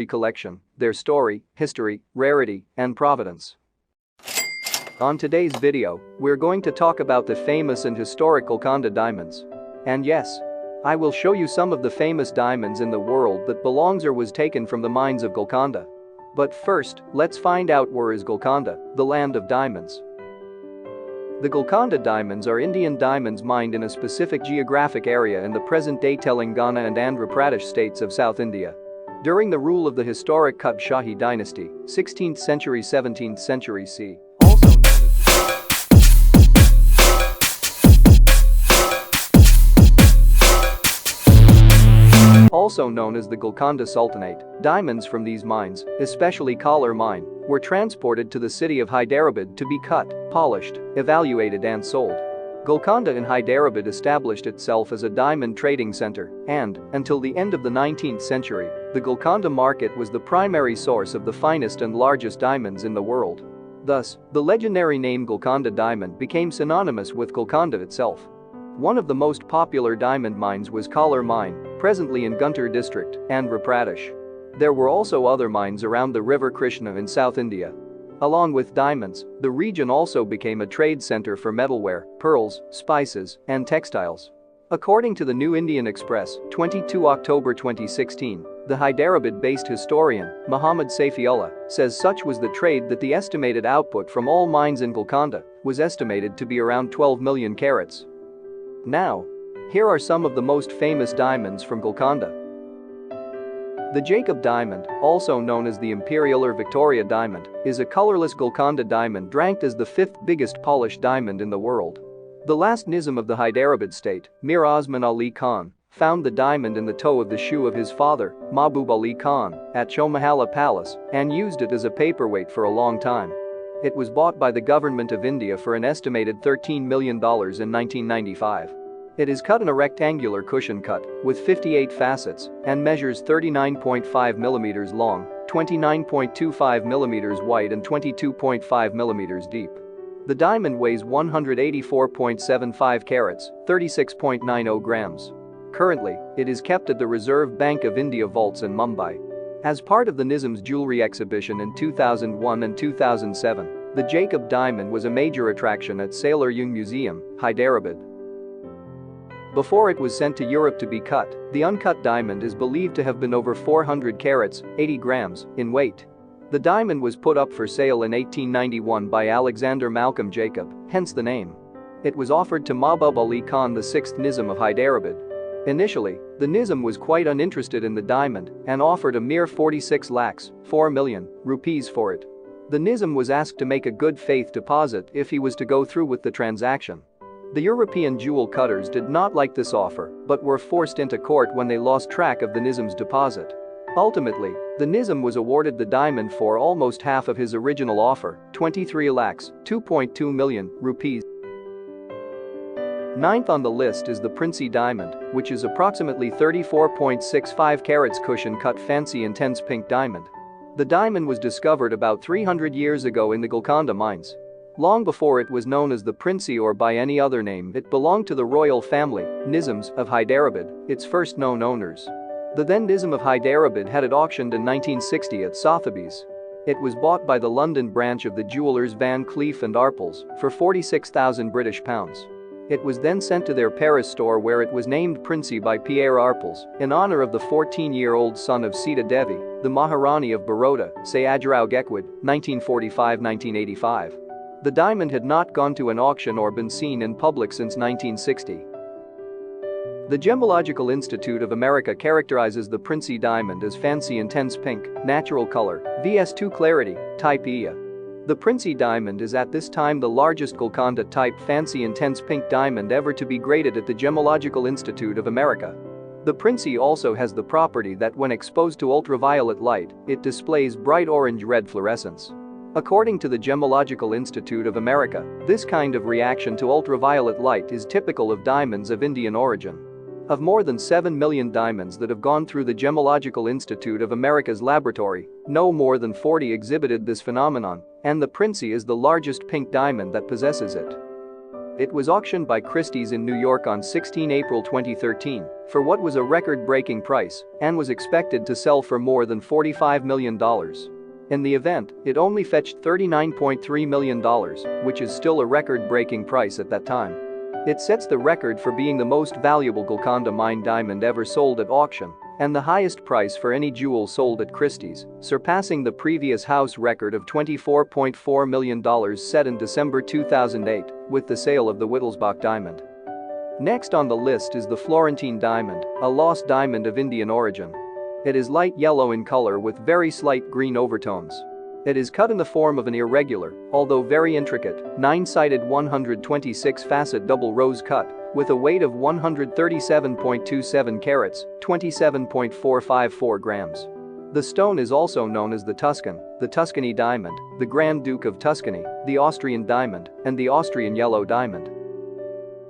collection, their story, history, rarity, and provenance. On today's video, we're going to talk about the famous and historic Golconda diamonds. And yes, I will show you some of the famous diamonds in the world that belongs or was taken from the mines of Golconda. But first, let's find out where is Golconda, the land of diamonds. The Golconda diamonds are Indian diamonds mined in a specific geographic area in the present-day Telangana and Andhra Pradesh states of South India. During the rule of the historic Qutb Shahi dynasty, 16th century-17th century c. Also known as the Golconda Sultanate, diamonds from these mines, especially Kolar mine, were transported to the city of Hyderabad to be cut, polished, evaluated and sold. Golconda in Hyderabad established itself as a diamond trading center and, until the end of the 19th century, the Golconda market was the primary source of the finest and largest diamonds in the world. Thus, the legendary name Golconda diamond became synonymous with Golconda itself. One of the most popular diamond mines was Kolar mine, presently in Guntur district, Andhra Pradesh. There were also other mines around the river Krishna in South India. Along with diamonds, the region also became a trade center for metalware, pearls, spices, and textiles. According to the New Indian Express, 22 October 2016, the Hyderabad-based historian, Muhammad Safiullah, says such was the trade that the estimated output from all mines in Golconda was estimated to be around 12 million carats. Now, here are some of the most famous diamonds from Golconda. The Jacob diamond, also known as the Imperial or Victoria diamond, is a colorless Golconda diamond ranked as the 5th biggest polished diamond in the world. The last Nizam of the Hyderabad state, Mir Osman Ali Khan, found the diamond in the toe of the shoe of his father, Mahbub Ali Khan, at Chomahalla Palace and used it as a paperweight for a long time. It was bought by the government of India for an estimated $13 million in 1995. It is cut in a rectangular cushion cut with 58 facets and measures 39.5 mm long, 29.25 mm wide and 22.5 mm deep. The diamond weighs 184.75 carats, 36.90 grams. Currently, it is kept at the Reserve Bank of India vaults in Mumbai. As part of the Nizam's jewelry exhibition in 2001 and 2007, the Jacob diamond was a major attraction at Sailor Jung Museum, Hyderabad. Before it was sent to Europe to be cut, the uncut diamond is believed to have been over 400 carats, 80 grams, in weight. The diamond was put up for sale in 1891 by Alexander Malcolm Jacob, hence the name. It was offered to Mahbub Ali Khan, the 6th Nizam of Hyderabad. Initially, the Nizam was quite uninterested in the diamond and offered a mere 46 lakhs, 4 million, rupees for it. The Nizam was asked to make a good faith deposit if he was to go through with the transaction. The European jewel cutters did not like this offer but were forced into court when they lost track of the Nizam's deposit. Ultimately, the Nizam was awarded the diamond for almost half of his original offer, 23 lakhs, 2.2 million, rupees. Ninth on the list is the Princy diamond, which is approximately 34.65 carats cushion-cut fancy intense pink diamond. The diamond was discovered about 300 years ago in the Golconda mines. Long before it was known as the Princy or by any other name, it belonged to the royal family, Nizams, of Hyderabad, its first known owners. The then Nizam of Hyderabad had it auctioned in 1960 at Sotheby's. It was bought by the London branch of the jewelers Van Cleef & Arpels for £46,000. It was then sent to their Paris store where it was named Princy by Pierre Arpels in honor of the 14-year-old son of Sita Devi, the Maharani of Baroda, Sayajirao Gaekwad, 1945-1985. The diamond had not gone to an auction or been seen in public since 1960. The Gemological Institute of America characterizes the Princy diamond as fancy intense pink, natural color, VS2 clarity, type Ia. The Princy diamond is at this time the largest Golconda type fancy intense pink diamond ever to be graded at the Gemological Institute of America. The Princy also has the property that when exposed to ultraviolet light, it displays bright orange-red fluorescence. According to the Gemological Institute of America, this kind of reaction to ultraviolet light is typical of diamonds of Indian origin. Of more than 7 million diamonds that have gone through the Gemological Institute of America's laboratory, no more than 40 exhibited this phenomenon, and the Princy is the largest pink diamond that possesses it. It was auctioned by Christie's in New York on 16 April 2013 for what was a record-breaking price and was expected to sell for more than $45 million. In the event, it only fetched $39.3 million, which is still a record-breaking price at that time. It sets the record for being the most valuable Golconda mine diamond ever sold at auction and the highest price for any jewel sold at Christie's, surpassing the previous house record of $24.4 million set in December 2008 with the sale of the Wittelsbach diamond. Next on the list is the Florentine diamond, a lost diamond of Indian origin. It is light yellow in color with very slight green overtones. It is cut in the form of an irregular, although very intricate, 9-sided 126-facet double rose cut with a weight of 137.27 carats, 27.454 grams. The stone is also known as the Tuscan, the Tuscany diamond, the Grand Duke of Tuscany, the Austrian diamond, and the Austrian yellow diamond.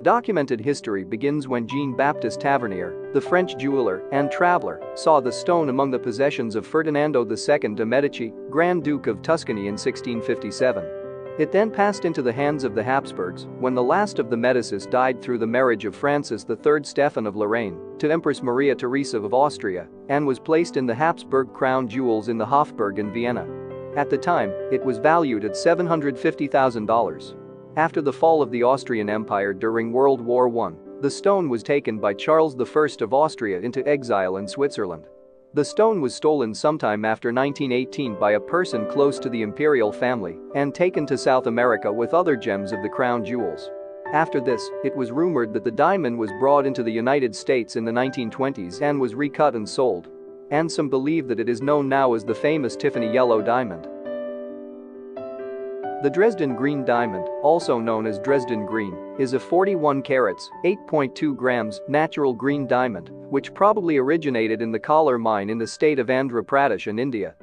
Documented history begins when Jean-Baptiste Tavernier, the French jeweler and traveler, saw the stone among the possessions of Ferdinando II de' Medici, Grand Duke of Tuscany in 1657. It then passed into the hands of the Habsburgs when the last of the Medicis died through the marriage of Francis III Stephen of Lorraine to Empress Maria Theresa of Austria and was placed in the Habsburg crown jewels in the Hofburg in Vienna. At the time, it was valued at $750,000. After the fall of the Austrian Empire during World War I, the stone was taken by Charles I of Austria into exile in Switzerland. The stone was stolen sometime after 1918 by a person close to the imperial family and taken to South America with other gems of the crown jewels. After this, it was rumored that the diamond was brought into the United States in the 1920s and was recut and sold. And some believe that it is known now as the famous Tiffany yellow diamond. The Dresden Green diamond, also known as Dresden Green, is a 41 carats, 8.2 grams natural green diamond, which probably originated in the Kolar mine in the state of Andhra Pradesh in India.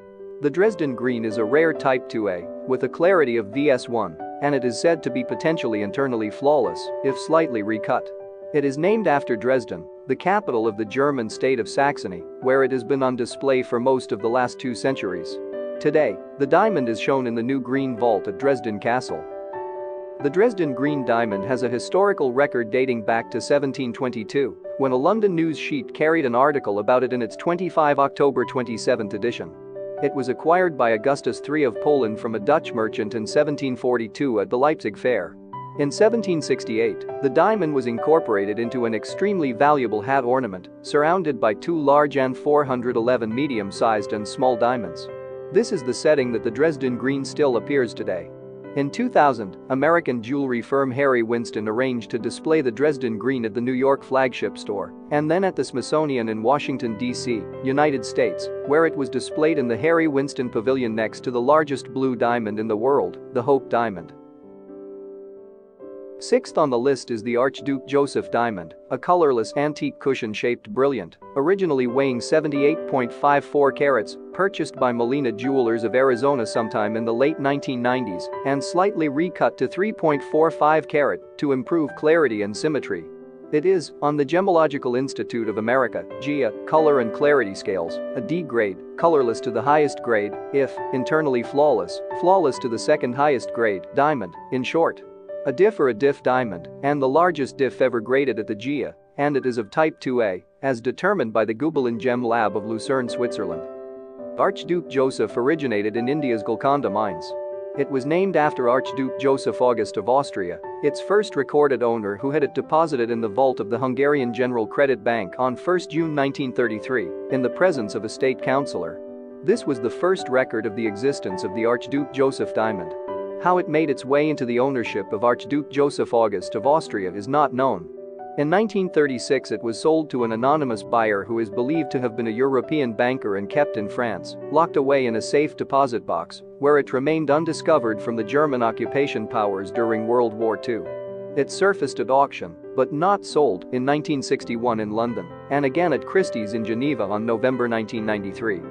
The Dresden Green is a rare type 2A with a clarity of VS1, and it is said to be potentially internally flawless if slightly recut. It is named after Dresden, the capital of the German state of Saxony, where it has been on display for most of the last 2 centuries. Today, the diamond is shown in the new Green Vault at Dresden Castle. The Dresden Green diamond has a historical record dating back to 1722, when a London news sheet carried an article about it in its 25 October 27 edition. It was acquired by Augustus III of Poland from a Dutch merchant in 1742 at the Leipzig Fair. In 1768, the diamond was incorporated into an extremely valuable hat ornament, surrounded by 2 large and 411 medium-sized and small diamonds. This is the setting that the Dresden Green still appears today. In 2000, American jewelry firm Harry Winston arranged to display the Dresden Green at the New York flagship store and then at the Smithsonian in Washington, D.C., United States, where it was displayed in the Harry Winston Pavilion next to the largest blue diamond in the world, the Hope Diamond. Sixth on the list is the Archduke Joseph diamond, a colorless antique cushion-shaped brilliant, originally weighing 78.54 carats, purchased by Molina Jewelers of Arizona sometime in the late 1990s and slightly recut to 3.45 carat to improve clarity and symmetry. It is, on the Gemological Institute of America (GIA) color and clarity scales, a D grade, colorless to the highest grade, if internally flawless, flawless to the second highest grade, diamond, in short. A diff or a diff diamond, and the largest diff ever graded at the GIA, and it is of type 2A, as determined by the Gubelin Gem Lab of Lucerne, Switzerland. Archduke Joseph originated in India's Golconda mines. It was named after Archduke Joseph August of Austria, its first recorded owner, who had it deposited in the vault of the Hungarian General Credit Bank on 1 June 1933, in the presence of a state councillor. This was the first record of the existence of the Archduke Joseph diamond. How it made its way into the ownership of Archduke Joseph August of Austria is not known. In 1936 it was sold to an anonymous buyer who is believed to have been a European banker and kept in France, locked away in a safe deposit box, where it remained undiscovered from the German occupation powers during World War II. It surfaced at auction, but not sold, in 1961 in London, and again at Christie's in Geneva on November 1993.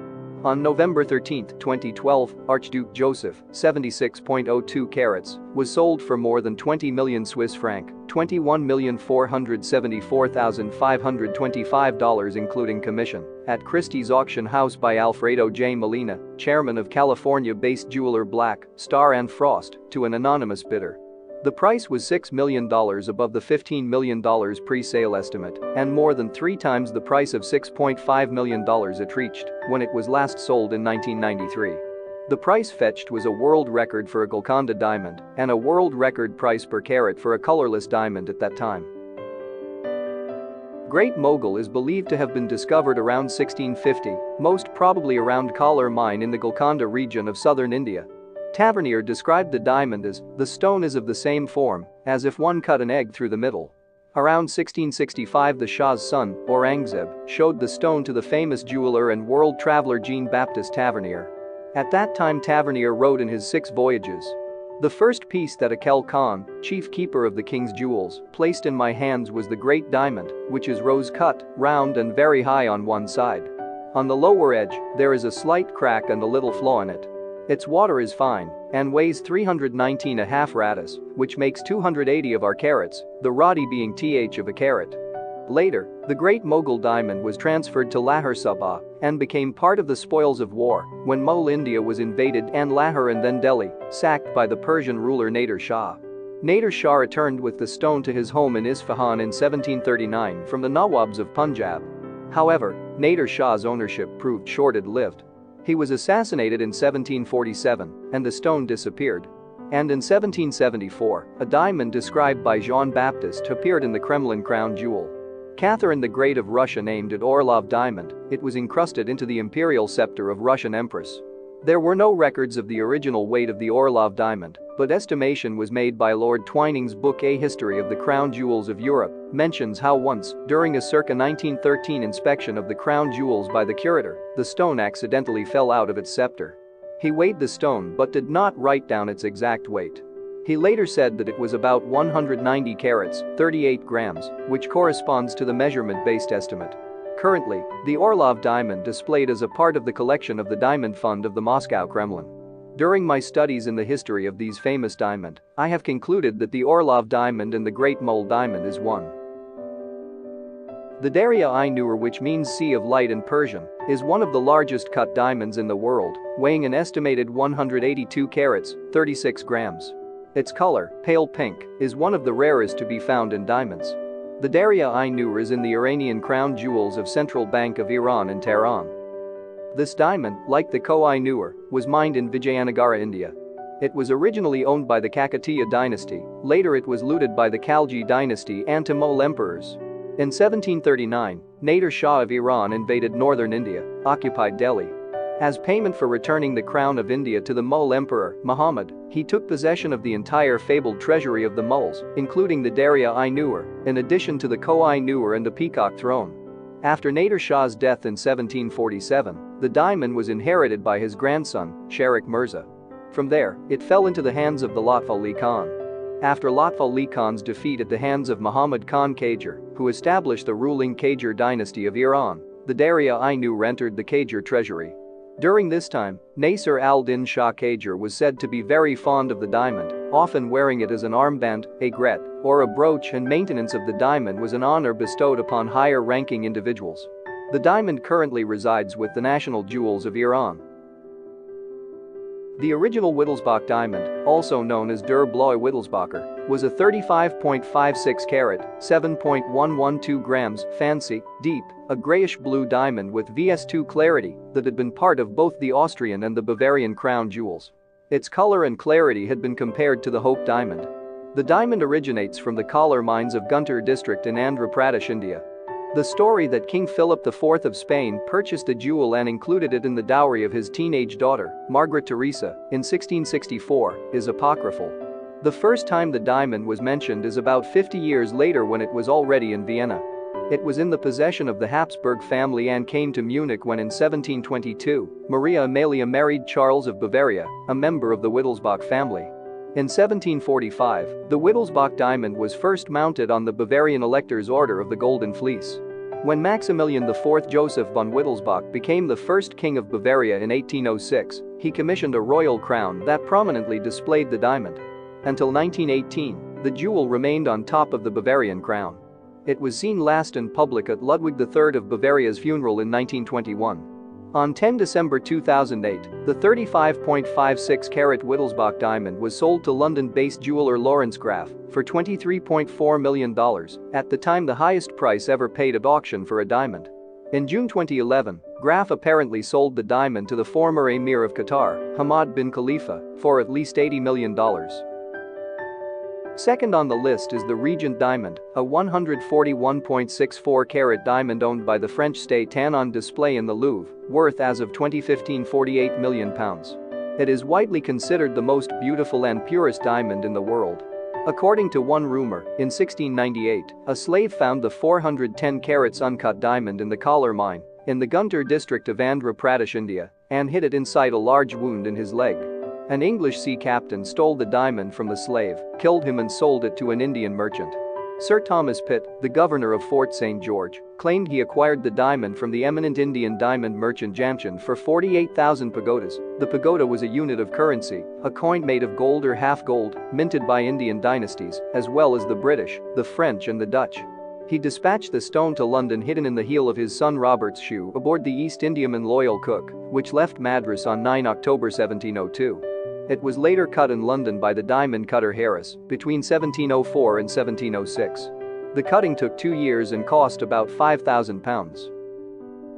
On November 13, 2012, Archduke Joseph, 76.02 carats, was sold for more than 20 million Swiss franc, $21,474,525 including commission, at Christie's auction house by Alfredo J. Molina, chairman of California-based jeweler Black, Star and Frost, to an anonymous bidder. The price was $6 million above the $15 million pre-sale estimate and more than 3 times the price of $6.5 million it reached when it was last sold in 1993. The price fetched was a world record for a Golconda diamond and a world record price per carat for a colorless diamond at that time. Great Mogul is believed to have been discovered around 1650, most probably around Kalar mine in the Golconda region of southern India. Tavernier described the diamond as, "The stone is of the same form, as if one cut an egg through the middle." Around 1665 the Shah's son, Aurangzeb, showed the stone to the famous jeweler and world traveler Jean-Baptiste Tavernier. At that time Tavernier wrote in his 6 voyages, "The first piece that Akel Khan, chief keeper of the king's jewels, placed in my hands was the great diamond, which is rose-cut, round and very high on one side. On the lower edge, there is a slight crack and a little flaw in it. Its water is fine and weighs 319.5 ratas, which makes 280 of our carats, the rati being th of a carat." Later, the Great Mughal diamond was transferred to Lahore Subah and became part of the spoils of war when Mughal India was invaded and Lahore and then Delhi, sacked by the Persian ruler Nader Shah. Nader Shah returned with the stone to his home in Isfahan in 1739 from the Nawabs of Punjab. However, Nader Shah's ownership proved short-lived. He was assassinated in 1747 and the stone disappeared. And in 1774, a diamond described by Jean-Baptiste appeared in the Kremlin crown jewel. Catherine the Great of Russia named it Orlov diamond. It was encrusted into the imperial scepter of Russian empress. There were no records of the original weight of the Orlov diamond, but estimation was made by Lord Twining's book A History of the Crown Jewels of Europe, mentions how once, during a circa 1913 inspection of the crown jewels by the curator, the stone accidentally fell out of its scepter. He weighed the stone but did not write down its exact weight. He later said that it was about 190 carats, 38 grams, which corresponds to the measurement-based estimate. Currently, the Orlov diamond displayed as a part of the collection of the Diamond Fund of the Moscow Kremlin. During my studies in the history of these famous diamond, I have concluded that the Orlov diamond and the Great Mughal diamond is one. The Darya-i-Nur, which means Sea of Light in Persian, is one of the largest cut diamonds in the world, weighing an estimated 182 carats, 36 grams. Its color, pale pink, is one of the rarest to be found in diamonds. The Darya-i-Nur is in the Iranian crown jewels of Central Bank of Iran in Tehran. This diamond, like the Koh-i-Noor, was mined in Vijayanagara, India. It was originally owned by the Kakatiya dynasty, later it was looted by the Khalji dynasty and Mughal emperors. In 1739, Nader Shah of Iran invaded northern India, occupied Delhi. As payment for returning the crown of India to the Mughal emperor, Muhammad, he took possession of the entire fabled treasury of the Mughals, including the Darya-i-Nur, in addition to the Koh-i-Noor and the Peacock throne. After Nader Shah's death in 1747, the diamond was inherited by his grandson, Sharik Mirza. From there, it fell into the hands of the Lutf Ali Khan. After Lutf Ali Khan's defeat at the hands of Muhammad Khan Qajar, who established the ruling Qajar dynasty of Iran, the Darya-i-Nur entered the Qajar treasury. During this time, Nasir al-Din Shah Qajar was said to be very fond of the diamond, often wearing it as an armband, aigrette, or a brooch, and maintenance of the diamond was an honor bestowed upon higher-ranking individuals. The diamond currently resides with the National Jewels of Iran. The original Wittelsbach diamond, also known as Der Blaue Wittelsbacher, was a 35.56 carat, 7.112 grams, fancy, deep, a grayish-blue diamond with VS2 clarity that had been part of both the Austrian and the Bavarian crown jewels. Its color and clarity had been compared to the Hope diamond. The diamond originates from the Kalar mines of Guntur district in Andhra Pradesh, India. The story that King Philip IV of Spain purchased the jewel and included it in the dowry of his teenage daughter, Margaret Theresa, in 1664, is apocryphal. The first time the diamond was mentioned is about 50 years later when it was already in Vienna. It was in the possession of the Habsburg family and came to Munich when in 1722, Maria Amalia married Charles of Bavaria, a member of the Wittelsbach family. In 1745, the Wittelsbach diamond was first mounted on the Bavarian Elector's Order of the Golden Fleece. When Maximilian IV Joseph von Wittelsbach became the first king of Bavaria in 1806, he commissioned a royal crown that prominently displayed the diamond. Until 1918, the jewel remained on top of the Bavarian crown. It was seen last in public at Ludwig III of Bavaria's funeral in 1921. On 10 December 2008, the 35.56-carat Wittelsbach diamond was sold to London-based jeweler Lawrence Graff for $23.4 million, at the time the highest price ever paid at auction for a diamond. In June 2011, Graff apparently sold the diamond to the former Emir of Qatar, Hamad bin Khalifa, for at least $80 million. Second on the list is the Regent diamond, a 141.64-carat diamond owned by the French state and on display in the Louvre, worth as of 2015 £48 million. It is widely considered the most beautiful and purest diamond in the world. According to one rumor, in 1698, a slave found the 410 carats uncut diamond in the Kalar mine, in the Guntur district of Andhra Pradesh, India, and hid it inside a large wound in his leg. An English sea captain stole the diamond from the slave, killed him and sold it to an Indian merchant. Sir Thomas Pitt, the governor of Fort St. George, claimed he acquired the diamond from the eminent Indian diamond merchant Jamchand for 48,000 pagodas. The pagoda was a unit of currency, a coin made of gold or half gold, minted by Indian dynasties, as well as the British, the French and the Dutch. He dispatched the stone to London hidden in the heel of his son Robert's shoe aboard the East Indiaman Loyal Cook, which left Madras on 9 October 1702. It was later cut in London by the diamond cutter Harris between 1704 and 1706. The cutting took 2 years and cost about £5,000.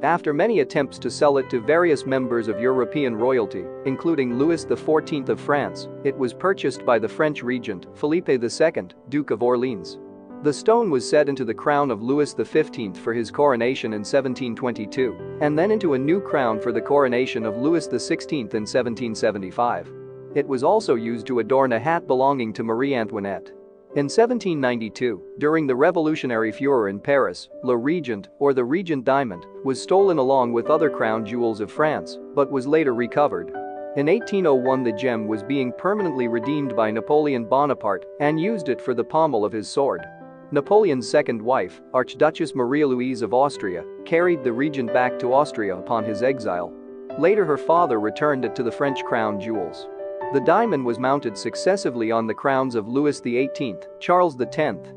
After many attempts to sell it to various members of European royalty, including Louis XIV of France, it was purchased by the French regent, Philippe II, Duke of Orleans. The stone was set into the crown of Louis XV for his coronation in 1722, and then into a new crown for the coronation of Louis XVI in 1775. It was also used to adorn a hat belonging to Marie Antoinette. In 1792, during the Revolutionary Furor in Paris, Le Regent, or the Regent diamond, was stolen along with other crown jewels of France, but was later recovered. In 1801, the gem was being permanently redeemed by Napoleon Bonaparte and used it for the pommel of his sword. Napoleon's second wife, Archduchess Maria Louise of Austria, carried the Regent back to Austria upon his exile. Later her father returned it to the French crown jewels. The diamond was mounted successively on the crowns of Louis XVIII, Charles X,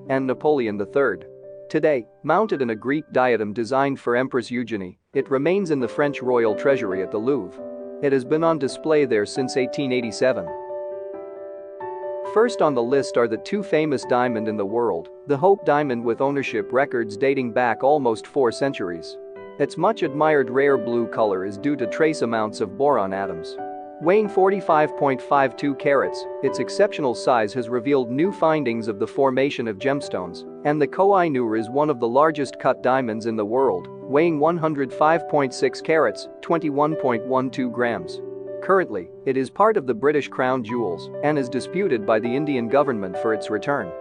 and Napoleon III. Today, mounted in a Greek diadem designed for Empress Eugenie, it remains in the French royal treasury at the Louvre. It has been on display there since 1887. First on the list are the two famous diamonds in the world, the Hope diamond with ownership records dating back almost 4 centuries. Its much admired rare blue color is due to trace amounts of boron atoms. Weighing 45.52 carats, its exceptional size has revealed new findings of the formation of gemstones, and the Koh-i-Noor is one of the largest cut diamonds in the world, weighing 105.6 carats, 21.12 grams. Currently, it is part of the British Crown Jewels and is disputed by the Indian government for its return.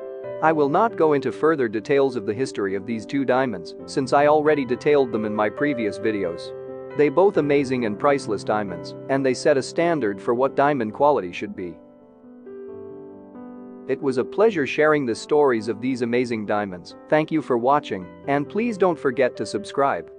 I will not go into further details of the history of these two diamonds, since I already detailed them in my previous videos. They both amazing and priceless diamonds, and they set a standard for what diamond quality should be. It was a pleasure sharing the stories of these amazing diamonds. Thank you for watching, and please don't forget to subscribe.